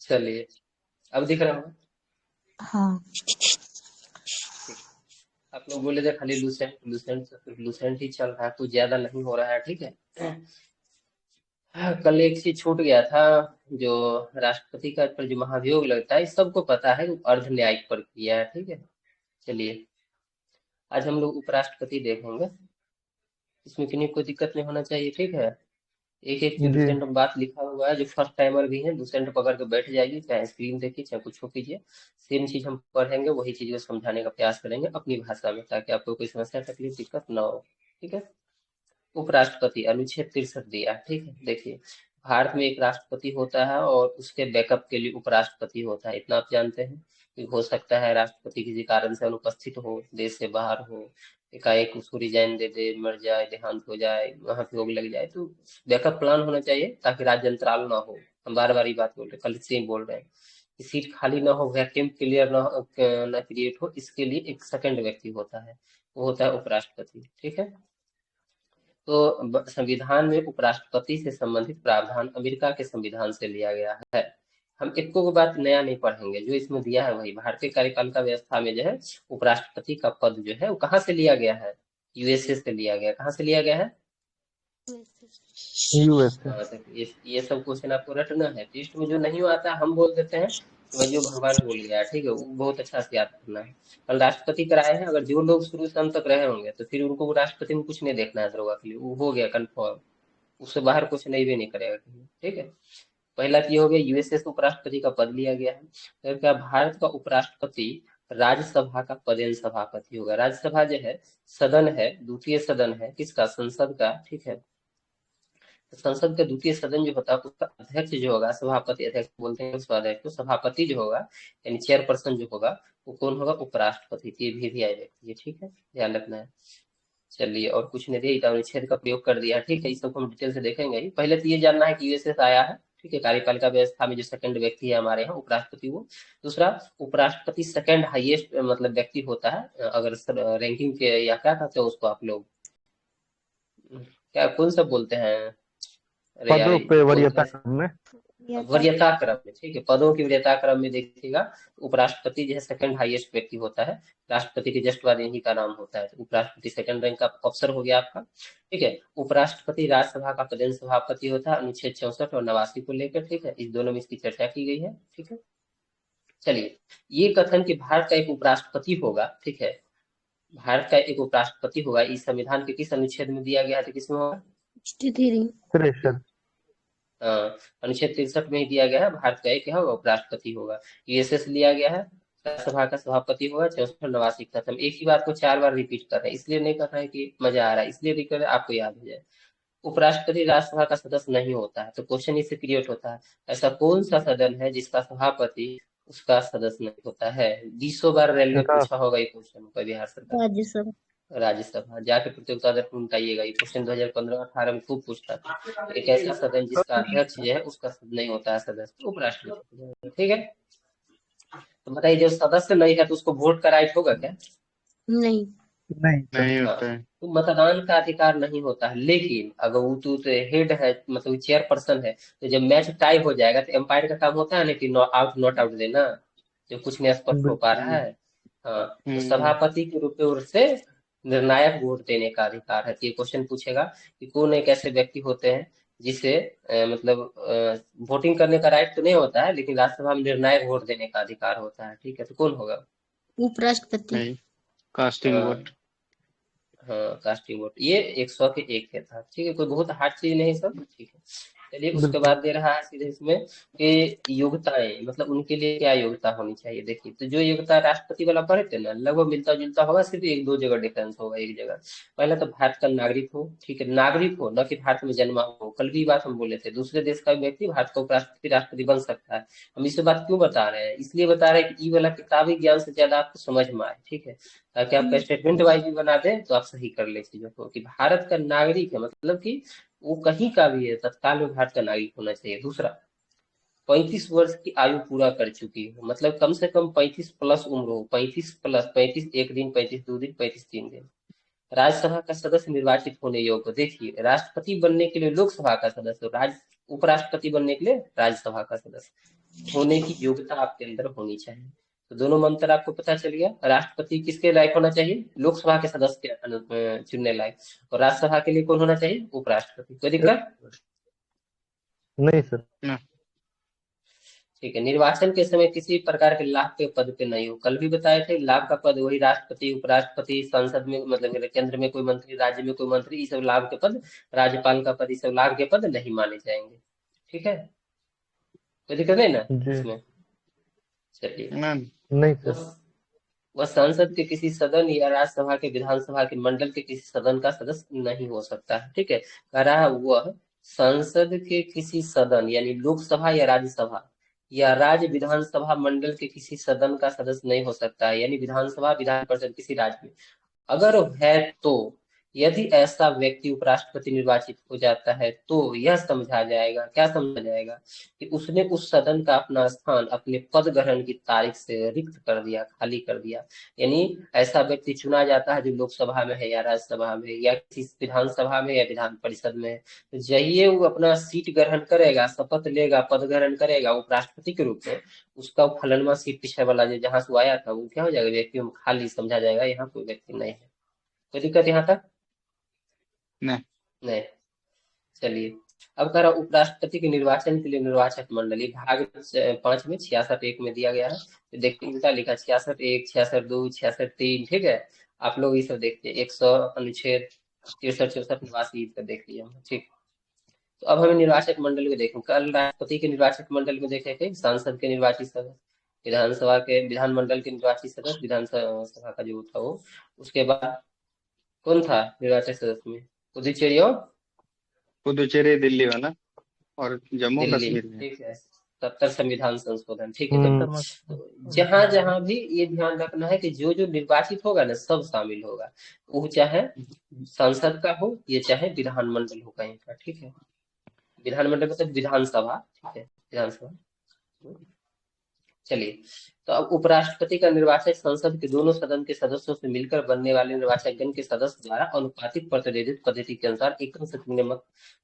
चलिए, अब दिख रहा होगा। हाँ। ठीक। आप लोग बोले थे खाली लूसेंट लूसेंट लूसेंट ही चल रहा है, कुछ ज्यादा नहीं हो रहा है, ठीक है। हाँ, कल एक चीज छूट गया था। जो राष्ट्रपति का पर जो महाभियोग लगता है, इस सबको पता है, वो अर्ध न्यायिक प्रक्रिया है, ठीक है। चलिए, आज हम लोग उपराष्ट्रपति देखेंगे। इसमें किन्हीं कोई दिक्कत नहीं होना चाहिए, ठीक है। एक एक जो जी। लुसेंट बात लिखा हुआ है, जो फर्स्ट टाइमर भी है, लुसेंट पकड़ के बैठ जाइए, चाहे स्क्रीन देखिए चाहे कुछ हो कीजिए। सेम चीज हम पढ़ेंगे, वही चीज को समझाने का प्रयास करेंगे अपनी भाषा में, ताकि आपको कोई समस्या तकलीफ दिक्कत ना हो, ठीक है। उपराष्ट्रपति अनुच्छेद 63 दिया है, ठीक है। देखिए, भारत में एक राष्ट्रपति होता है और उसके बैकअप के लिए उपराष्ट्रपति होता है, इतना आप जानते हैं। कि हो सकता है राष्ट्रपति किसी कारण से अनुपस्थित हो, देश से बाहर हो, एकाएक उसको रिजाइन दे दे, मर जाए, देहांत हो जाए, वहां पे रोग लग जाए, तो बैकअप प्लान होना चाहिए ताकि राज्य अंतराल ना हो। हम बार बार ये बात बोल रहे हैं, कल से ही बोल रहे हैं कि सीट खाली ना हो, वैक्यूम क्लियर ना क्रिएट हो, इसके लिए एक सेकंड व्यक्ति होता है, वो होता है उपराष्ट्रपति, ठीक है। तो संविधान में उपराष्ट्रपति से संबंधित प्रावधान अमेरिका के संविधान से लिया गया है। हम इक्को को बात नया नहीं पढ़ेंगे, जो इसमें दिया है वही। भारतीय कार्यपालिका व्यवस्था में जो है उपराष्ट्रपति का पद जो है वो कहाँ से लिया गया है? यूएसए से लिया गया। कहाँ से लिया गया है? यूएसए। हाँ, तो ये सब क्वेश्चन आपको रटना है। टेस्ट में जो नहीं आता हम बोल देते हैं कि भाई जो भगवान बोल गया, ठीक है, वो बहुत अच्छा से याद करना है। कल राष्ट्रपति कराए हैं, अगर जो लोग शुरू से अंत तक रहे होंगे तो फिर उनको वो राष्ट्रपति में कुछ नहीं देखना है दरोगा के लिए, वो हो गया कंफर्म। उससे बाहर कुछ नहीं भी नहीं करेगा कहीं, ठीक है। पहला की हो गया, यूएसए से उपराष्ट्रपति का पद लिया गया है। तो क्या भारत का उपराष्ट्रपति राज्यसभा का पदेन सभापति होगा। राज्यसभा जो है सदन है, द्वितीय सदन है किसका? संसद का, ठीक है। तो संसद का द्वितीय सदन जो होता है उसका अध्यक्ष जो होगा, सभापति अध्यक्ष बोलते हैं उसको, अध्यक्ष तो सभापति जो होगा यानी चेयरपर्सन जो होगा, वो कौन होगा? उपराष्ट्रपति। ये भी दिया व्यक्ति है, ठीक है, ध्यान रखना है। चलिए, और कुछ नहीं दिया, अनुच्छेद का प्रयोग कर दिया, ठीक है। इस सबको हम डिटेल से देखेंगे ही। पहले तो ये जानना है कि यूएसए से आया है, ठीक है। कार्यपालिका व्यवस्था में जो सेकंड व्यक्ति है हमारे यहाँ उपराष्ट्रपति, वो। दूसरा, उपराष्ट्रपति सेकंड हाईएस्ट मतलब व्यक्ति होता है, अगर रैंकिंग के, या क्या कहते हो उसको आप लोग, क्या कौन सा बोलते हैं? अरे यार, पदों पे बोलते वरीयता हैं क्रम में। वरीयता क्रम में, ठीक है। पदों की वरीयता क्रम में देखिएगा, उपराष्ट्रपति जो है सेकंड हाईएस्ट व्यक्ति होता है। राष्ट्रपति के जस्ट बाद इन्हीं का नाम होता है, तो उपराष्ट्रपति सेकंड रैंक का अफसर हो गया आपका, ठीक है। उपराष्ट्रपति राज्यसभा का पदेन सभापति होता है, अनुच्छेद 64 और 89 को लेकर, ठीक है। इस दोनों में इसकी चर्चा की गई है, ठीक है। चलिए, ये कथन कि भारत का एक उपराष्ट्रपति होगा, ठीक है, भारत का एक उपराष्ट्रपति होगा, इस संविधान के किस अनुच्छेद में दिया गया था, किसमें होगा? 63। हाँ, अनुच्छेद 63 में ही दिया गया है, भारत का एक क्या होगा? उपराष्ट्रपति होगा। यूएसएस लिया गया है, राज्यसभा का सभापति होगा, 64 नवासी खत्म। एक ही बात को 4 बार रिपीट कर रहे हैं, इसलिए नहीं कर रहे हैं कि मजा आ रहा है, इसलिए नहीं कर रहे हैं आपको याद हो जाए। उपराष्ट्रपति राज्यसभा का सदस्य नहीं होता है, तो क्वेश्चन इससे क्रिएट होता है, ऐसा कौन सा सदन है जिसका सभापति उसका सदस्य नहीं होता है? 20 बार रेलवे विकास। पूछा होगा ये क्वेश्चन को बिहार सरकार। राज्यसभा। राज्यसभा जाके प्रतियोगिता दर्पण में उठाइएगा, ये क्वेश्चन 2015-18 में खूब पूछता था। एक ऐसा सदन जिसका अध्यक्ष जो है उसका नहीं होता है सदस्य, उपराष्ट्रपति, ठीक है। तो बताइए, जब सदस्य नहीं है तो उसको वोट का राइट होगा क्या? नहीं। नहीं सर। नहीं हाँ, होता है। तो मतदान का अधिकार नहीं होता है, लेकिन अगर वो तो हेड है, मतलब चेयरपर्सन है, तो जब मैच टाई हो जाएगा तो एम्पायर का काम होता है ना कि नॉट आउट नॉट आउट देना, जो कुछ नहीं स्पष्ट हो पा रहा बिल्कुल। है। हाँ, तो हम्म। सभापति के रूप में ओर से निर्णायक वोट देने का अधिकार है। तो ये क्वेश्चन पूछेगा कि कौन एक ऐसे व्यक्ति होते हैं जिसे मतलब वोटिंग करने का राइट तो नहीं होता है, लेकिन राज्यसभा में निर्णायक वोट देने का अधिकार होता है, ठीक है। तो कौन होगा? उपराष्ट्रपति। नहीं, कास्टिंग हाँ, वोट। हाँ, कास्टिंग वोट, ये 100 के एक है था, ठीक है। कोई बहुत हार्ड चीज नहीं सब, ठीक है। चलिए, उसके बिल्कुल। बाद दे रहा है सीधे इसमें कि योग्यताएं, मतलब उनके लिए क्या योग्यता होनी चाहिए। देखिए, तो जो योग्यता राष्ट्रपति वाला पढ़े थे ना, लगभग मिलता जुलता होगा, सिर्फ एक दो जगह डिफरेंस होगा, एक जगह। पहला तो भारत का नागरिक हो, ठीक है, नागरिक हो, न कि भारत में जन्मा हो। कल भी बात हम बोले थे, दूसरे देश का व्यक्ति भारत का उपराष्ट्रपति राष्ट्रपति बन सकता है। हम इसे बात क्यों बता रहे हैं? इसलिए बता रहे हैं कि ई वाला किताबी ज्ञान से ज्यादा आपको समझ में आए, ठीक है। ताकि आपका स्टेटमेंट वाइज भी बना दें तो आप सही कर ले चीजों को, कि भारत का नागरिक है, मतलब कि वो कहीं का भी है, तत्काल में भारत का नागरिक होना चाहिए। दूसरा, 35 वर्ष की आयु पूरा कर चुकी हो, मतलब कम से कम 35 प्लस उम्र हो, 35 प्लस, 35 1 दिन, 35 2 दिन, 35 3 दिन। राज्यसभा का सदस्य निर्वाचित होने योग्य। देखिए, राष्ट्रपति बनने के लिए लोकसभा का सदस्य, उपराष्ट्रपति बनने के लिए राज्यसभा का सदस्य। होने की योग्यता आपके अंदर होनी चाहिए। तो दोनों मंत्र आपको पता चल गया। राष्ट्रपति किसके लायक होना चाहिए? लोकसभा के सदस्य के चुनने लायक। और राज्यसभा के लिए कौन होना चाहिए? उपराष्ट्रपति। कोई दिक्कत? नहीं सर। ठीक है। निर्वाचन के समय किसी प्रकार के लाभ के पद पे नहीं हो। कल भी बताए थे, लाभ का पद वही राष्ट्रपति, उपराष्ट्रपति, संसद में मतलब केंद्र में कोई मंत्री, राज्य में कोई मंत्री, ये सब लाभ के पद, राज्यपाल का पद, ये सब लाभ के पद नहीं माने जाएंगे। ठीक है, कोई दिक्कत नहीं ना जी इसमें? चलिए। नहीं वह सर। वह संसद के किसी सदन या राज्यसभा के विधानसभा के मंडल के किसी सदन का सदस्य नहीं हो सकता है। ठीक है, कह रहा है वह संसद के किसी सदन यानी लोकसभा या राज्यसभा या राज्य विधानसभा मंडल के किसी सदन का सदस्य नहीं हो सकता है, यानी विधानसभा विधान परिषद किसी राज्य में अगर है तो यदि ऐसा व्यक्ति उपराष्ट्रपति निर्वाचित हो जाता है तो यह समझा जाएगा, क्या समझा जाएगा, कि उसने उस सदन का अपना स्थान अपने पद ग्रहण की तारीख से रिक्त कर दिया, खाली कर दिया। यानी ऐसा व्यक्ति चुना जाता है जो लोकसभा में है या राज्यसभा में या किसी विधानसभा में या विधान परिषद में है। तो जहिए वो अपना सीट ग्रहण करेगा, शपथ लेगा, पद ग्रहण करेगा उपराष्ट्रपति के रूप में, उसका फलनवा सीट पीछे वाला जो जहां से वो आया था वो क्या हो जाएगा? व्यक्ति खाली समझा जाएगा, यहाँ कोई व्यक्ति नहीं है। कोई दिक्कत यहाँ तक? नहीं। चलिए, अब कह रहा उपराष्ट्रपति के निर्वाचन के लिए निर्वाचक मंडली भाग 5 में 66(1) में दिया गया है। तो देखिए उल्टा लिखा 66(1), 66(2), 66(3). ठीक है, आप लोग ये सब देखिए 100 अनुच्छेद 63, 64 89 सब देख लिया। ठीक, तो अब हमें निर्वाचक मंडल को देखें। कल राष्ट्रपति के निर्वाचक मंडल में देखे थे सांसद के निर्वाचित सदस्य, विधानसभा के विधानमंडल के निर्वाचित सदस्य, विधानसभा का जो था वो। उसके बाद कौन था निर्वाचक सदस्य में? पुदुचेरी और पुदुचेरी दिल्ली वाला और जम्मू दिल्ली। कश्मीर में। ठीक है, 70 संविधान संशोधन। ठीक है, तो जहां जहां भी ये ध्यान रखना है कि जो जो निर्वाचित होगा ना सब शामिल होगा, वो चाहे संसद का हो ये चाहे विधानमंडल हो कहीं का। ठीक है, विधानमंडल मतलब विधानसभा। ठीक है, विधानसभा। चलिए, तो अब उपराष्ट्रपति का निर्वाचक संसद के दोनों सदन के सदस्यों से मिलकर बनने वाले निर्वाचक गण के सदस्य द्वारा अनुपातिक प्रतिनिधित्व पद्धति के अनुसार एकम संख्या मत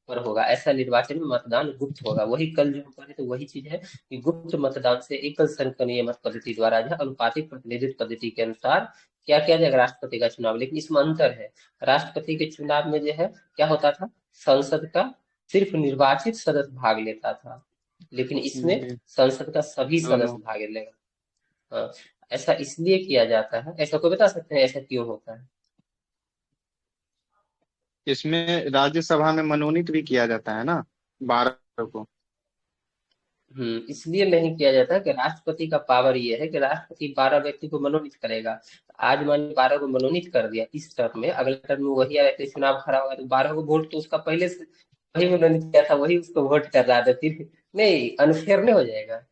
पर होगा। ऐसा निर्वाचन में मतदान गुप्त होगा। वही कल जो पढ़े तो वही चीज है कि गुप्त मतदान से एकल संख्या मत पद्धति द्वारा जो अनुपातिक प्रतिनिधित्व पद्धति के अनुसार क्या किया जाएगा? राष्ट्रपति का चुनाव। लेकिन इसमें अंतर है, राष्ट्रपति के चुनाव में जो है क्या होता था, संसद का सिर्फ निर्वाचित सदस्य भाग लेता था, लेकिन इसमें संसद का सभी सदस्य भाग लेगा। हाँ, ऐसा इसलिए किया जाता है। ऐसा कोई बता सकते हैं ऐसा क्यों होता है? इसमें राज्यसभा में मनोनीत भी किया जाता है ना 12 को। इसलिए नहीं किया जाता कि राष्ट्रपति का पावर ये है कि राष्ट्रपति 12 व्यक्ति को मनोनीत करेगा। आज मान 12 को मनोनीत कर दिया इस टर्म में, अगले टर्म में वही आया चुनाव खड़ा होगा तो 12 को वोट तो उसका पहले से वही मनोनीत किया था, वही उसको वोट कर रहा था। फिर नहीं, अनफेयर नहीं हो जाएगा?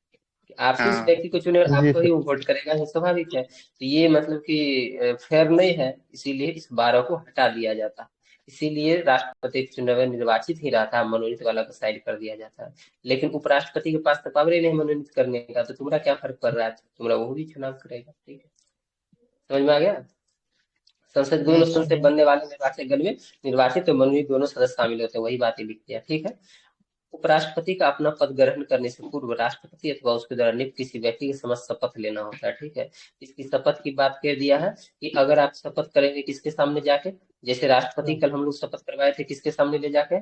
आप जिस व्यक्ति को चुने आपको ही वो वोट करेगा, ये स्वाभाविक है। तो ये मतलब कि फेयर नहीं है, इसीलिए इस 12 को हटा दिया जाता। इसीलिए राष्ट्रपति चुनाव में निर्वाचित ही रहता है, मनोनीत वाला को साइड कर दिया जाता है। लेकिन उपराष्ट्रपति के पास तो पावर ही नहीं मनोनीत करने का, तो तुम्हारा क्या फर्क पड़ रहा है? तुम्हारा वो भी चुनाव करेगा। ठीक है, समझ में आ गया? संसद दोनों सदन से बनने वाले निर्वाचक गण में निर्वाचित और मनोनीत दोनों सदस्य शामिल होते हैं, वही बातें लिख दिया। ठीक है, उपराष्ट्रपति का अपना पद ग्रहण करने से पूर्व राष्ट्रपति अथवा उसके द्वारा नियुक्त किसी व्यक्ति के समक्ष शपथ लेना होता है। ठीक है, इसकी शपथ की बात कह दिया है कि अगर आप शपथ करेंगे किसके सामने जाके, जैसे राष्ट्रपति कल हम लोग शपथ करवाए थे किसके सामने ले जाके?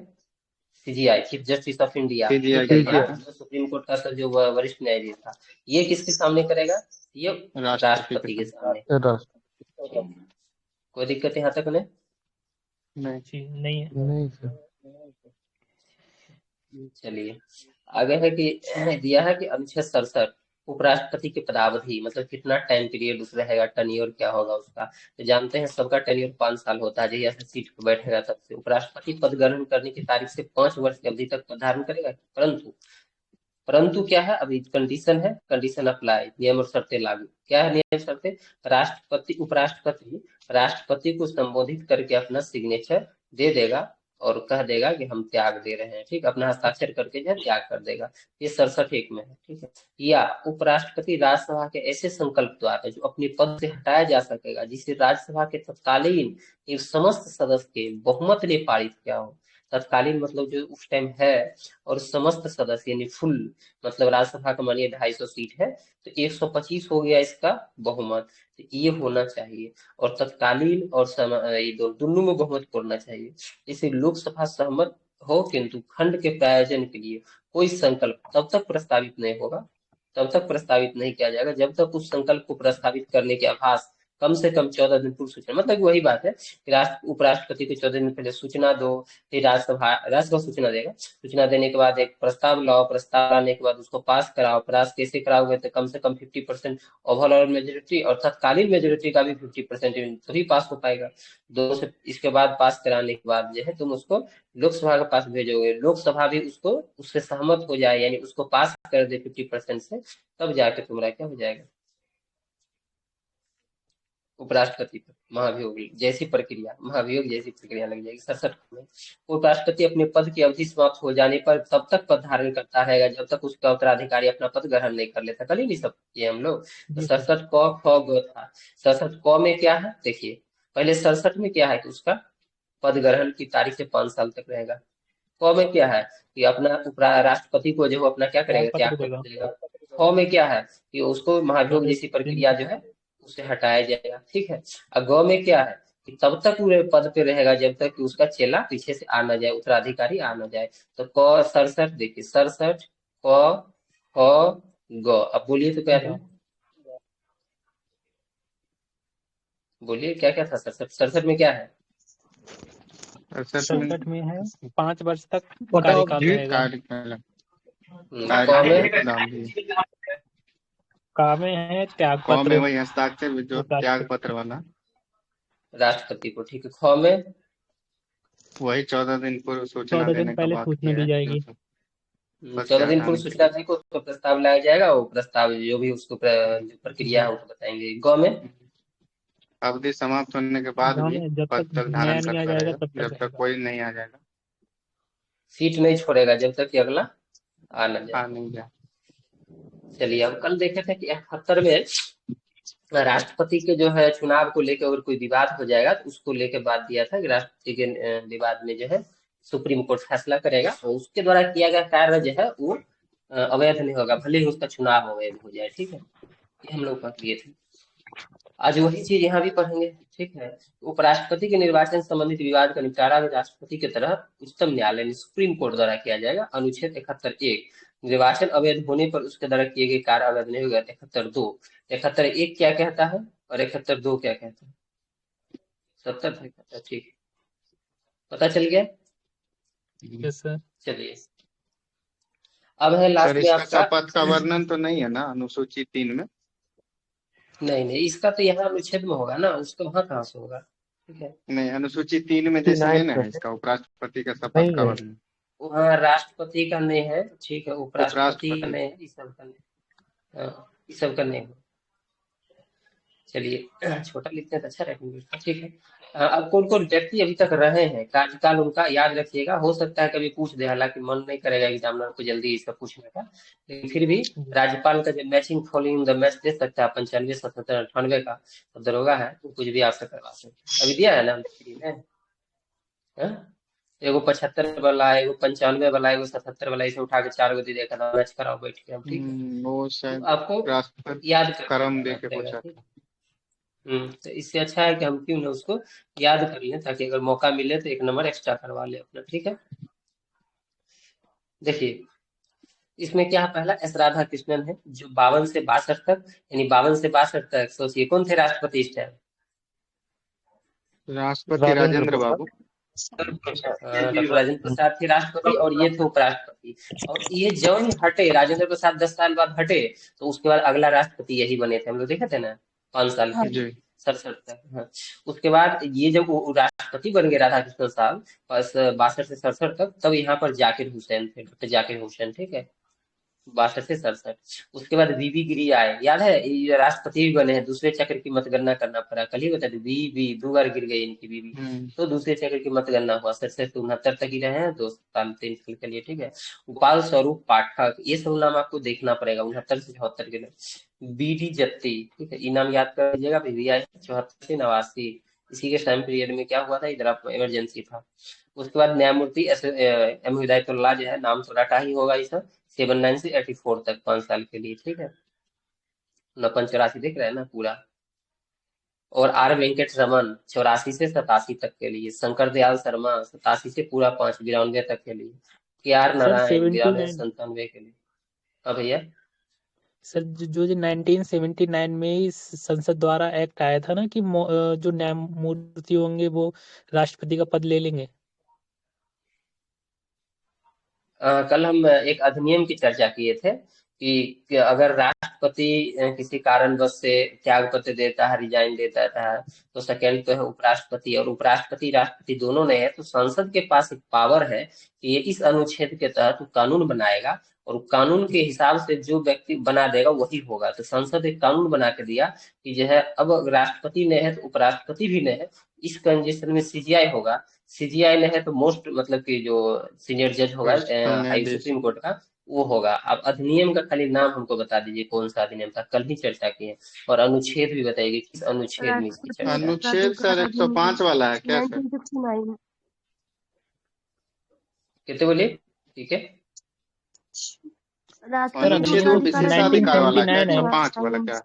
CGI, chief justice of India, supreme court का जो वरिष्ठ न्यायाधीश था, ये किसके सामने करेगा? ये राष्ट्रपति के सामने। कोई दिक्कत यहाँ तक नहीं? नहीं है। चलिए, आगे है कि दिया है कि अनुच्छेद 67 उपराष्ट्रपति की पदावधि मतलब कितना टाइम पीरियड उस रहेगा, टेन्योर क्या होगा उसका। तो जानते हैं सबका टेन्योर 5 साल होता है, जैसे ऐसे सीट पर बैठेगा तब से। उपराष्ट्रपति पद ग्रहण करने की तारीख से 5 वर्ष की अवधि तक पद धारण करेगा, परंतु क्या है, अभी कंडीशन है, कंडीशन अप्लाई, नियम और शर्तें लागू। क्या है नियम शर्तें? राष्ट्रपति को संबोधित करके अपना सिग्नेचर दे देगा और कह देगा कि हम त्याग दे रहे हैं। ठीक, अपना हस्ताक्षर करके जो त्याग कर देगा। ये 67(1) में है। ठीक है, या उपराष्ट्रपति राज्यसभा के ऐसे संकल्प द्वारा जो अपने पद से हटाया जा सकेगा जिसे राज्यसभा के तत्कालीन समस्त सदस्य के बहुमत ने पारित किया हो, तत्कालीन मतलब जो उस टाइम है, और समस्त सदस्य यानी फुल, मतलब राज्यसभा का मानिए 250 सीट है, तो 125 हो गया इसका बहुमत। तो ये होना चाहिए। और तत्कालीन और ये दोनों में बहुमत होना चाहिए। इसे लोकसभा सहमत हो, किंतु खंड के प्रायोजन के लिए कोई संकल्प तब तक प्रस्तावित नहीं होगा, तब तक प्रस्तावित नहीं किया जाएगा जब तक उस संकल्प को प्रस्तावित करने के आभास कम से कम 14 दिन पूर्व सूचना, मतलब वही बात है कि राष्ट्र उपराष्ट्रपति को 14 दिन पहले सूचना दो, फिर राज्यसभा सूचना देगा, सूचना देने के बाद एक प्रस्ताव लाओ, प्रस्ताव लाने के बाद उसको पास कराओ, पास कैसे कराओगे, तो कम से कम 50% ओवरऑल मेजोरिटी और तत्कालीन मेजोरिटी का भी 50% तभी पास हो पाएगा। दोनों से इसके बाद पास कराने के बाद जो है तुम उसको लोकसभा के पास भेजोगे, लोकसभा भी उसको उससे सहमत हो जाए, यानी उसको पास कर दे 50% से, तब जाके तुम्हारा क्या हो जाएगा, उपराष्ट्रपति पर महाभियोग जैसी प्रक्रिया, महाभियोग जैसी प्रक्रिया लग जाएगी। 67 में उपराष्ट्रपति अपने पद की अवधि समाप्त हो जाने पर तब तक पद धारण करता है जब तक उसका उत्तराधिकारी अपना पद ग्रहण नहीं कर लेता। कल ही नहीं सब ये हम लोग। तो 67 क ख ग था। 67 क में क्या है देखिए, पहले 67 में क्या है कि उसका पद ग्रहण की तारीख से 5 साल तक रहेगा। क में क्या है कि अपना राष्ट्रपति को जो अपना क्या करेगा, त्याग कर देगा। ख में क्या है कि उसको महाभियोग जैसी प्रक्रिया जो है उसे हटाया जाएगा, ठीक है। और ग में क्या है कि तब तक पूरे पद पे रहेगा जब तक कि उसका चेला पीछे से आ न जाए, उत्तराधिकारी आ न जाए। तो क 67 देखिए, 67 क ख ग। अब बोलिए तो क्या था, बोलिए क्या क्या था 67 में क्या है। 67 में है 5 वर्ष तक कार्यकाल रहेगा। का में है त्याग पत्र, वही हस्ताक्षर जो त्याग पत्र वाला राष्ट्रपति को, ठीक है। ख में वही 14 दिन पूर्व सूचना 14 दिन देने का पहले बात सूचना दी जाएगी। 14 दिन पूर्व सूचना दी को तो प्रस्ताव लाया जाएगा, वो प्रस्ताव जो भी उसको जो प्रक्रिया है वो बताएंगे। ग में अवधि समाप्त होने के बाद भी जब पद तक तक नया धारण नहीं आ करता जाएगा रहेगा जब तक कोई नहीं आ जाएगा, सीट नहीं छोड़ेगा जब तक कि अगला आ न जाए। नहीं जाए। चलिए, हम कल देखे थे कि 71 में राष्ट्रपति के जो है चुनाव को लेकर अगर कोई विवाद हो जाएगा तो उसको लेकर बात दिया था कि राष्ट्रपति के विवाद में जो है सुप्रीम कोर्ट फैसला करेगा और उसके द्वारा किया गया कार्य जो है वो अवैध नहीं होगा, भले ही उसका चुनाव अवैध हो जाए, ठीक है। ये हम लोग पढ़ लिए थे। आज वही चीज यहाँ भी पढ़ेंगे, ठीक है। उपराष्ट्रपति के निर्वाचन संबंधित विवाद का निपटारा भी राष्ट्रपति के तरह उच्चतम न्यायालय सुप्रीम कोर्ट द्वारा किया जाएगा। अनुच्छेद 71 निर्वाचन अवैध होने पर उसके द्वारा किए गए कार्य अवैध नहीं होगा। 71(2) 71(1) क्या कहता है और 71(2) क्या कहता है। 70 कहता है, ठीक, पता चल गया। Yes sir. चलिए, अब है लास्ट में आपका पद का वर्णन तो नहीं है ना अनुसूची 3 में। नहीं, इसका तो यहाँ अनुच्छेद में होगा ना, उसका वहां कहाँ से होगा, ठीक है। नहीं, अनुसूची 3 में जैसे नहीं ना है इसका उपराष्ट्रपति का शपथ का वर्णन। वहाँ राष्ट्रपति का नहीं है, ठीक है, उपराष्ट्रपति का नहीं, इस सब का नहीं, इस सब का नहीं। चलिए छोटा लिखते हैं तो अच्छा रहेगा, ठीक है। अब कौन कौन व्यक्ति अभी तक रहे हैं, कार्यकाल उनका याद रखिएगा। हो सकता है कभी पूछ दे, हालांकि मन नहीं करेगा एग्जामिनर को जल्दी इसका पूछने का, लेकिन फिर भी राज्यपाल का जो मैचिंग फॉलोइंग द मैच दे सकता है 95, 77, 98 का, तो दरोगा है तो कुछ भी आपसे करवा सकते। अभी दिया है ना फ्री में, एगो 75 वाला, एगो 95 वाला, एगो 77 वाला, इसे उठा के 4 गो दे देखा मैच कराओ बैठ के, ठीक है। वो शायद तो आपको याद करम दे के पूछा। तो इससे अच्छा है कि हम क्यों ना उसको याद कर लें, ताकि अगर मौका मिले तो 1 नंबर एक्स्ट्रा करवा ले अपना, ठीक है। देखिए इसमें क्या पहला एस राधा कृष्णन है जो 52 से 62 तक, यानी 52 से 62 तक। सोचिए कौन थे राष्ट्रपति इस टाइम। राष्ट्रपति राजेंद्र बाबू, डॉक्टर राजेंद्र प्रसाद थे राष्ट्रपति और ये थे उपराष्ट्रपति। और ये जब ही हटे, राजेंद्र प्रसाद 10 साल बाद हटे, तो उसके बाद अगला राष्ट्रपति यही बने थे, हम लोग देखे थे ना 5 साल के, 67 तक। हाँ। उसके बाद ये जब राष्ट्रपति बन गए राधा कृष्ण साहब 62 से 67 तक, तब यहाँ पर जाकिर हुसैन थे, डॉक्टर जाकिर हुसैन, ठीक है, 62 से 67। उसके बाद बीबी गिरी आए, याद है, ये राष्ट्रपति भी बने हैं, दूसरे चक्र की मतगणना करना पड़ा, कल ही बता दी, बीबी 2 बार गिर गई इनकी बीबी, तो दूसरे चक्र की मतगणना हुआ। 67 से 69 तक ही रहे हैं, 2 साल 3 साल के लिए, ठीक है। गोपाल स्वरूप पाठक, ये सब नाम आपको देखना पड़ेगा, 69 से 74 के लिए। बीडी जत्ती, ठीक है, ये नाम याद कर लीजिएगा। बीबी आई 74 से 89, इसी के टाइम पीरियड में क्या हुआ था, इधर आप इमरजेंसी था। उसके बाद न्यायमूर्ति एम हिदायतुल्लाह जो है, नाम तो रटा ही होगा इस 79 से 84 तक, 5 साल के लिए, ठीक है। 49 देख रहे हैं ना पूरा। और आर वेंकट रमन 84 से 87 तक के लिए, शंकर दयाल शर्मा 87 से पूरा 92 तक के लिए, के आर सर नारायण 92 से 79 97 के लिए। हाँ भैया। सर जो 1979 में ही संसद द्वारा एक्ट आया था ना कि जो न्यायमूर्ति होंगे वो राष्ट्रपति का पद ले लेंगे। कल हम एक अधिनियम की चर्चा किए थे कि अगर राष्ट्रपति किसी कारणवश से त्याग पत्र देता है, रिजाइन देता है, तो सेकेंड तो है उपराष्ट्रपति, और उपराष्ट्रपति राष्ट्रपति दोनों ने है, तो संसद के पास एक पावर है कि ये इस अनुच्छेद के तहत कानून बनाएगा, और कानून के हिसाब से जो व्यक्ति बना देगा वही होगा। तो संसद एक कानून बना के दिया कि जो है, अब राष्ट्रपति ने है तो उपराष्ट्रपति भी ने है, इस कंडीशन में सीजीआई होगा। सीजीआई ने है तो मोस्ट मतलब कि जो सीनियर जज होगा उच्चतम हाई न्यायाधीश। सुप्रीम कोर्ट का, वो होगा। अब अधिनियम का खाली नाम हमको बता दीजिए, कौन सा अधिनियम था, कल ही चर्चा की है, और अनुच्छेद भी बताइए किस अनुच्छेद में इसकी चर्चा है। अनुच्छेद सर 105 वाला है क्या सर? 1969। कितने बोले? ठीक है। अनुच्छेद वो विशेषाधिकार वाला क्या, 105 वाला क्या?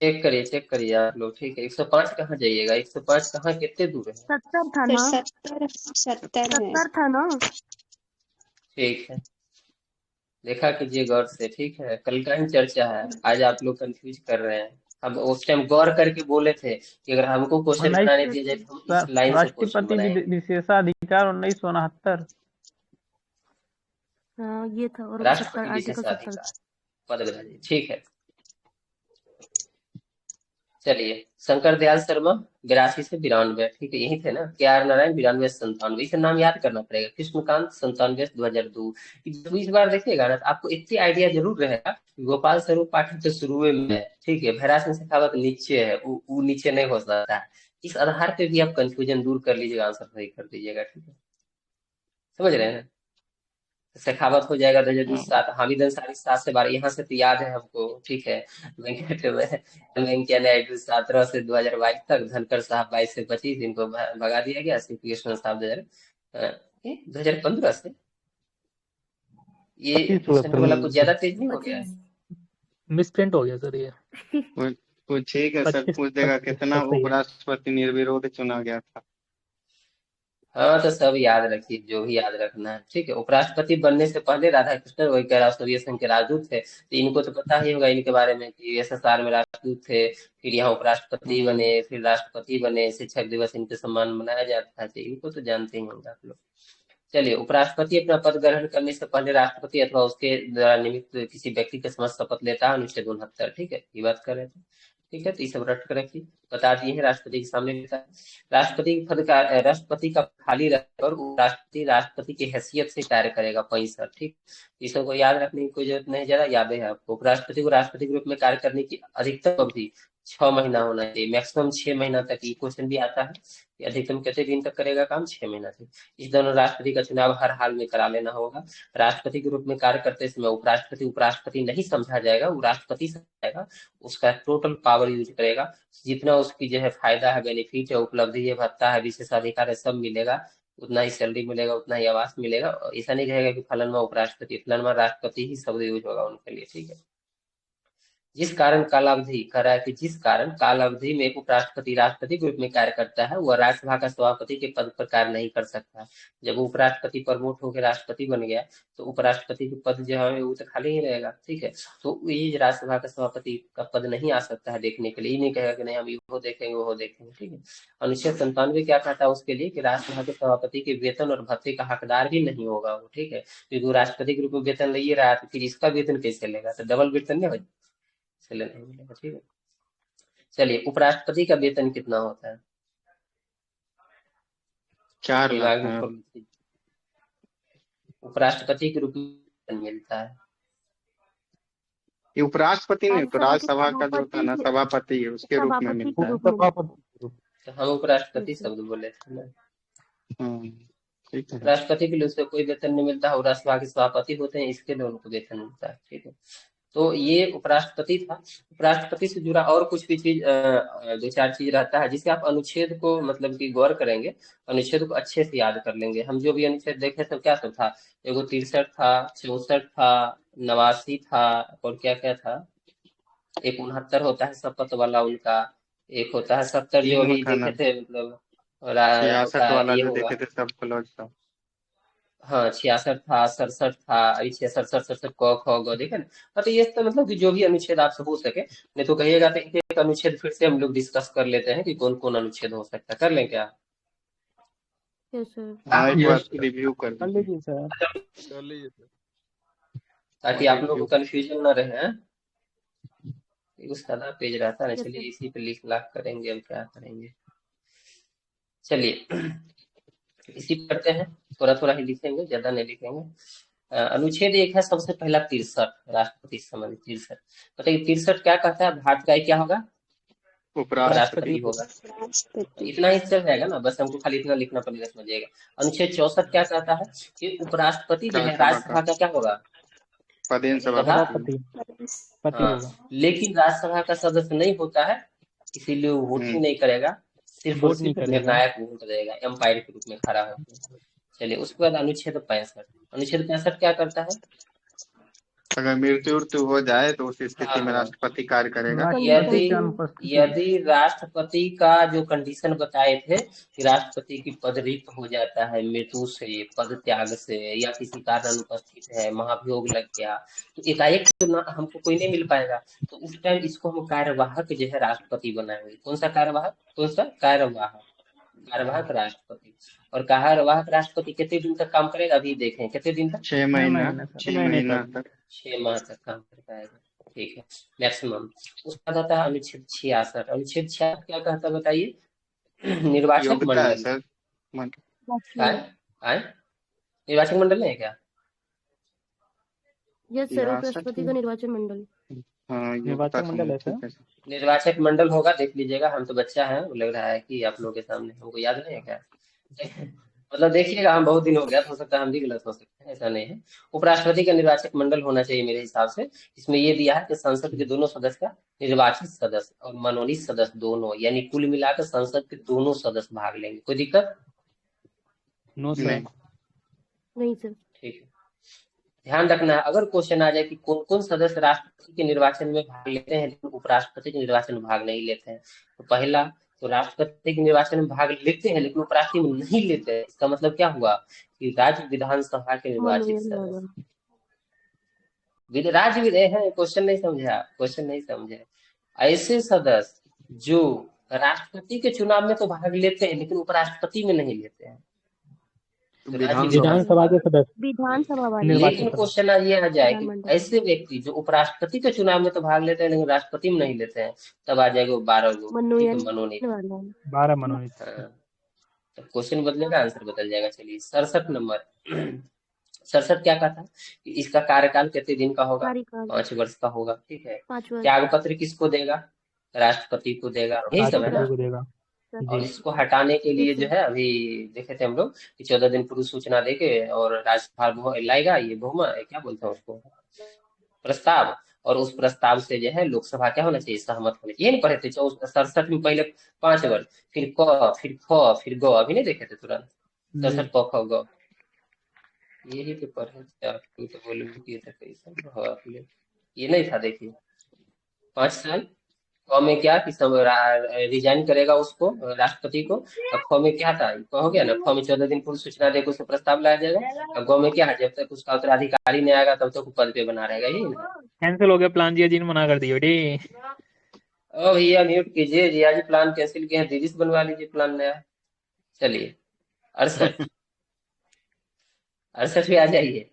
चेक करिए आप लोग, ठीक है। 105 कहाँ जाइएगा, 105 कहाँ, कितने दूर है? 70 था ना, 70 था ना। ठीक है, देखा कीजिए गौर से, ठीक है। कल का ही चर्चा है, आज आप लोग कंफ्यूज कर रहे हैं। हम उस टाइम गौर करके बोले थे कि अगर हमको क्वेश्चन बनाने दिया जाए तो हम इस लाइन से क्वेश्चन राष्ट्रपति बनाएंगे। विशेषाधिकार 1969। हाँ ये था, और राष्ट्रपति 70 आर्टिकल 70। विशेषाधिकार पद बताइए, ठीक है। चलिए, शंकर दयाल शर्मा 82 से 92, ठीक है, यही थे ना। के आर नारायण 92 से 97, इसे नाम याद करना पड़ेगा। कृष्णकांत 97 से 2002। इस बार देखिएगा ना, तो आपको इतनी आइडिया जरूर रहेगा। गोपाल स्वरूप पाठक तो शुरू में है, ठीक है, भैराज सिंह शेखावत नीचे है, वो नीचे नहीं हो सकता है। इस आधार पे भी आप कंफ्यूजन दूर कर लीजिएगा, आंसर सही कर दीजिएगा, ठीक है। समझ रहे हैं? शेखावत हो जाएगा 2007, हामिद अंसारी 7 से 12, यहाँ से तो याद है हमको, ठीक है। वेंकैया नायडू 17 से 2022 तक, धनखड़ साहब 22 से 25, इनको भगा दिया गया। सीपी कृष्णन साहब 2015 से। ये क्वेश्चन वाला कुछ ज्यादा तेज नहीं हो गया है? मिसप्रिंट हो गया सर ये। पूछेगा सर, पूछ देगा कितना उपराष्ट्रपति निर्विरोध चुना गया था। हाँ, तो सब याद रखिए, जो भी याद रखना है, ठीक है। उपराष्ट्रपति बनने से पहले राधा कृष्णन, वही कह रहा, सोवियत संघ के राजदूत थे, तो इनको तो पता ही होगा इनके बारे में कि एसएसआर में राजदूत थे, फिर यहाँ उपराष्ट्रपति बने, फिर राष्ट्रपति बने, शिक्षक दिवस इनके सम्मान में मनाया जाता है, तो इनको तो जानते ही होंगे आप लोग। चलिए, उपराष्ट्रपति अपना पद ग्रहण करने से पहले राष्ट्रपति अथवा उसके द्वारा निमित्त किसी व्यक्ति के समक्ष शपथ लेता है, अनुच्छेद 69, ठीक है, ये बात कर रहे थे, ठीक है। तो ये सब रट कर रखिए, बता दिए हैं, राष्ट्रपति के सामने लेता है। राष्ट्रपति के पद का, राष्ट्रपति का खाली रहकर राष्ट्रपति राष्ट्रपति की हैसियत से कार्य करेगा, 65, ठीक। इस सबको याद रखने की कोई जरूरत नहीं, ज्यादा याद है आपको। उपराष्ट्रपति को राष्ट्रपति के रूप में कार्य करने की अधिकतम अवधि 6 महीना होना चाहिए, मैक्सिमम 6 महीना तक। ये क्वेश्चन भी आता है कि अधिकतम कितने दिन तक करेगा काम, 6 महीना तक। इस दौरान राष्ट्रपति का चुनाव हर हाल में करा लेना होगा। राष्ट्रपति के रूप में कार्य करते समय उपराष्ट्रपति उपराष्ट्रपति नहीं समझा जाएगा, वो राष्ट्रपति समझाएगा। उसका टोटल पावर यूज करेगा, जितना उसकी जो है फायदा है, बेनिफिट है, उपलब्धि है, भत्ता है, विशेषाधिकार है, सब मिलेगा, उतना ही सैलरी मिलेगा, उतना ही आवास मिलेगा। ऐसा नहीं रहेगा कि फलाना उपराष्ट्रपति, फलाना राष्ट्रपति ही शब्द यूज होगा उनके लिए, ठीक है। जिस कारण कालावधि कह रहा है कि जिस कारण कालावधि में उपराष्ट्रपति राष्ट्रपति के रूप में कार्य करता है, वह राज्यसभा का सभापति के पद पर कार्य नहीं कर सकता। जब उपराष्ट्रपति प्रमोट होकर राष्ट्रपति बन गया, तो उपराष्ट्रपति के पद जो है वो तो खाली ही रहेगा, ठीक है। तो ये राज्यसभा का सभापति का पद नहीं आ सकता है देखने के लिए। ये नहीं कहेगा कि नहीं हम वो देखेंगे वो देखेंगे, ठीक है। अनुच्छेद 97 क्या कहता है उसके लिए कि राज्यसभा के सभापति के वेतन और भत्ते का हकदार भी नहीं होगा वो, ठीक है। क्योंकि वो राष्ट्रपति के रूप में वेतन ले रहा है, तो फिर इसका वेतन कैसे लेगा, तो डबल वेतन नहीं हो, चले नहीं मिलेगा, ठीक है। चलिए, उपराष्ट्रपति का वेतन कितना होता है? 4 दिमाग लाख में खोल लीजिए। उपराष्ट्रपति के रूप में वेतन मिलता है। ये उपराष्ट्रपति नहीं तो राज्यसभा का जो होता है ना, सभापति है, उसके रूप में मिलता है। तो हम उपराष्ट्रपति शब्द बोले थे ना। ठीक है। राष्ट्रपति के लिए उससे कोई वेतन नहीं मिलता है, राज्यसभा के सभापति होते हैं, इसके लिए उनको वेतन मिलता है, ठीक है। तो ये उपराष्ट्रपति था। उपराष्ट्रपति से जुड़ा और कुछ भी चीज दो चार चीज रहता है जिससे आप अनुच्छेद को मतलब कि गौर करेंगे, अनुच्छेद को अच्छे से याद कर लेंगे। हम जो भी अनुच्छेद देखे सब क्या सब था, एगो 63 था, 64 था, 89 था, और क्या क्या था, एक 69 होता है शपथ वाला उनका, एक होता है 70 जो तीनों अभी था देखे ना, थे मतलब 66 का वाला ये जो होगा। देखे थे सब क्लोज था। हाँ 66 था, 67 था, अभी 66 67 क ख ग देखे ना। हाँ तो ये तो मतलब कि जो भी अनुच्छेद आपसे हो सके, नहीं तो कहिएगा तो एक एक अनुच्छेद फिर से हम लोग डिस्कस कर लेते हैं कि कौन कौन अनुच्छेद हो सकता है। कर लें क्या? Yes sir. हाँ एक बार यस रिव्यू कर कर लीजिए। लीजिए सर। कर लीजिए सर। ताकि आप लोग को रिव्यू कंफ्यूजन ना रहे हैं। एगो सादा पेज रहता है ना, यस चलिए सर। इसी पे लिख लाख करेंगे, अब क्या करेंगे। चलिए इसी पे करते हैं, थोड़ा थोड़ा ही लिखेंगे, ज्यादा नहीं लिखेंगे। अनुच्छेद एक है सबसे पहला 63, राष्ट्रपति से संबंधित 63। बताइए 63 क्या कहता है? भारत का क्या होगा? उपराष्ट्रपति। राष्ट्रपति होगा। राष्ट्रपति। इतना ही चल जाएगा ना, बस हमको खाली इतना लिखना पड़ेगा, समझिएगा। अनुच्छेद 64 क्या कहता है कि उपराष्ट्रपति जो है राज्यसभा का राज्यसभा का क्या होगा? पदेन सभा, सभापति। सभापति पति हाँ, होगा। लेकिन राज्यसभा का सदस्य नहीं होता है, इसीलिए वो वोटिंग नहीं करेगा, सिर्फ और वोट नहीं सिर्फ करेगा। निर्णायक वोट देगा, एम्पायर के रूप में खड़ा होकर। चलिए उसके बाद अनुच्छेद 65। अनुच्छेद 65 क्या करता है? अगर मृत्यु हो जाए तो उस स्थिति में हाँ, राष्ट्रपति कार्य करेगा। यदि कंडीशन। यदि राष्ट्रपति का जो कंडीशन बताए थे कि राष्ट्रपति की पद रिक्त हो जाता है मृत्यु से, पद त्याग से, या किसी कारण अनुपस्थित है, महाभियोग लग गया, तो एकाएक तो ना हमको कोई नहीं मिल पाएगा, तो उस टाइम इसको हम कार्यवाहक जो है राष्ट्रपति बनाएंगे। कौन सा कार्यवाहक? कौन सा कार्यवाहक? कार्यवाहक राष्ट्रपति। और कार्यवाहक राष्ट्रपति कितने दिन तक काम करेगा? अभी देखें कितने दिन तक। 6 महीना, 6 महीने तक। 6 माह तक काम कर पाएगा, ठीक है, मैक्सिमम। उसका आता है अनुच्छेद 66। अनुच्छेद 66 क्या कहता है बताइए? निर्वाचक योग्यता है मंडल। सर। आए निर्वाचक मंडल नहीं है क्या? यस सर, उपराष्ट्रपति का निर्वाचन मंडल। हाँ निर्वाचक मंडल है सर। निर्वाचक मंडल होगा, देख लीजिएगा। हम तो बच्चा है, लग रहा है कि आप लोगों के सामने, हमको याद नहीं है क्या? मतलब देखिएगा, हम बहुत दिन हो गया, हो सकता है हम भी गलत हो सकते हैं, ऐसा नहीं है। उपराष्ट्रपति का निर्वाचक मंडल होना चाहिए मेरे हिसाब से। इसमें ये दिया है कि संसद के दोनों सदस्य का, निर्वाचित सदस्य और मनोनीत सदस्य दोनों, यानी कुल मिलाकर संसद के दोनों सदस्य भाग लेंगे। कोई दिक्कत? No sir. नहीं सर। ठीक है, ध्यान रखना है, अगर क्वेश्चन आ जाए कि कौन कौन सदस्य राष्ट्रपति के निर्वाचन में भाग लेते हैं लेकिन उपराष्ट्रपति के निर्वाचन में भाग नहीं लेते हैं, तो पहला तो राष्ट्रपति के निर्वाचन में भाग लेते हैं लेकिन उपराष्ट्रपति में नहीं लेते हैं, इसका मतलब क्या हुआ कि राज्य विधानसभा के निर्वाचित सदस्य, राज्य है, क्वेश्चन नहीं समझा, क्वेश्चन नहीं समझे। ऐसे सदस्य जो राष्ट्रपति के चुनाव में तो भाग लेते हैं लेकिन उपराष्ट्रपति में नहीं लेते हैं, विधानसभा के सदस्य। विधानसभा वाले। लेकिन क्वेश्चन ये आ जाए कि ऐसे व्यक्ति जो उपराष्ट्रपति के चुनाव में तो भाग लेते हैं लेकिन राष्ट्रपति में नहीं लेते हैं, तब आ जाएगा 12 गो मनोनीत। 12 मनोनीत। तो क्वेश्चन बदलेगा, आंसर बदल जाएगा। चलिए 67 नंबर। 67 क्या कहता है कि इसका कार्यकाल कितने दिन का होगा? 5 वर्ष का होगा, ठीक है। त्याग पत्र किसको देगा? राष्ट्रपति को देगा, यही सब है ना। देगा। और इसको हटाने के लिए जो है, अभी देखे थे हम लोग कि 14 दिन पूर्व सूचना देके और राज्यसभा लाएगा, ये बहुमत क्या बोलते हैं उसको, प्रस्ताव, और उस प्रस्ताव से जो है लोकसभा क्या होना चाहिए? सहमत होना चाहिए। ये नहीं पढ़े थे 67 में पहले 5 वर्ष, फिर क, फिर ख, फिर ग, अभी नहीं देखे थे तुरंत 67 क ख ग, यही पे पढ़े थे। आप तो बोले किए थे कैसा, ये नहीं था। देखिए 5 साल। क में क्या कि सब रिजाइन करेगा उसको, राष्ट्रपति को। अब ख में क्या था, हो गया ना, ख में 14 दिन पूर्व सूचना देकर उसको प्रस्ताव लाया जाएगा। अब ग में क्या है, जब तक उसका उत्तराधिकारी नहीं आएगा तब तक पद पे बना रहेगा, यही ना। कैंसिल हो गया प्लान, जिया जी ने मना कर दिया बेटी। ओ भैया म्यूट कीजिए, जिया जी प्लान कैंसिल किया है, दीदी से बनवा लीजिए प्लान नया। चलिए 68 पे आ जाइए।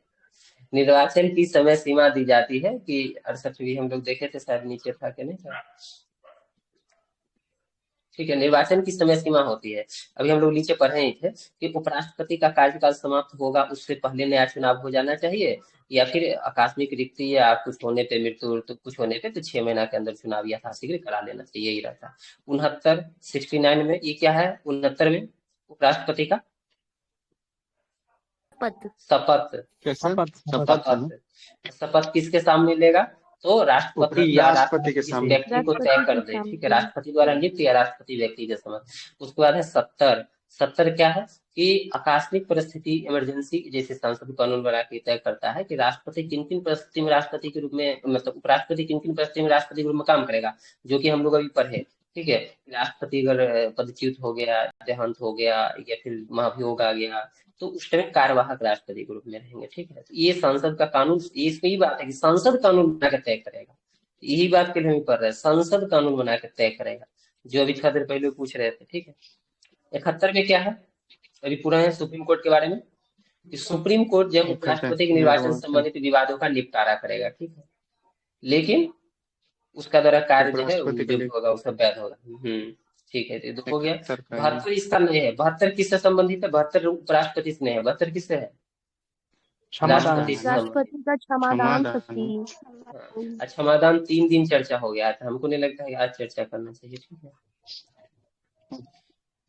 निर्वाचन की समय सीमा दी जाती है कि 68 भी हम लोग देखे थे, शायद नीचे था कि नहीं था। ठीक है, निर्वाचन की समय सीमा होती है, अभी हम लोग नीचे पढ़े ही थे कि उपराष्ट्रपति का कार्यकाल समाप्त होगा उससे पहले नया चुनाव हो जाना चाहिए, या फिर आकस्मिक रिक्ति या कुछ होने पे, मृत्यु तो कुछ होने पे, तो 6 महीना के अंदर चुनाव यथाशीघ्र करा लेना चाहिए, यही रहता। 69 69 में ये क्या है? 69 में उपराष्ट्रपति का शपथ। शपथ किसके सामने लेगा? तो राष्ट्रपति ऊपरी या राष्ट्रपति के राष्ट्रपति किसी सामने। व्यक्ति को तय कर दे, ठीक है, राष्ट्रपति द्वारा नियुक्त या राष्ट्रपति व्यक्ति के समक्ष। उसके बाद है 70 क्या है कि आकस्मिक परिस्थिति इमरजेंसी जैसे संसद कानून बना के तय करता है कि राष्ट्रपति किन किन परिस्थिति में राष्ट्रपति के रूप में, मतलब उपराष्ट्रपति किन किन परिस्थिति में राष्ट्रपति के रूप में काम करेगा, जो कि हम लोग अभी पढ़े, ठीक है। राष्ट्रपति अगर पदच्युत हो गया, देहांत हो गया या फिर महाभियोग आ गया, तो उस टाइम कार्यवाहक राष्ट्रपति के रूप में रहेंगे, ठीक है। तो ये संसद का कानून, इसकी बात है कि संसद कानून बना के तय करेगा, यही बात के लिए हम पढ़ रहे हैं, संसद कानून बना के तय करेगा, जो अभी थोड़ा देर पहले पूछ रहे थे, ठीक है। 71 में क्या है, अभी पूरा है सुप्रीम कोर्ट के बारे में, कि सुप्रीम कोर्ट जब उपराष्ट्रपति के निर्वाचन संबंधित विवादों का निपटारा करेगा, ठीक है, लेकिन उसका द्वारा कार्य जो है जो भी होगा उसका वैध होगा। ठीक है, तो ये हो गया। 72 इसका नहीं है, 72 किससे संबंधित है, 72 उपराष्ट्रपति से नहीं है, 72 किससे है, राष्ट्रपति से राष्ट्रपति का क्षमादान शक्ति। क्षमादान 3 दिन चर्चा हो गया था, हमको नहीं लगता है आज चर्चा करना चाहिए, ठीक है।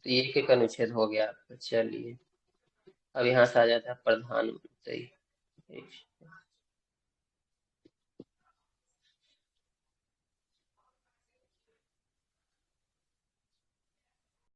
तो एक एक अनुच्छेद हो गया। चलिए अब यहाँ से आ जाता है प्रधानमंत्री।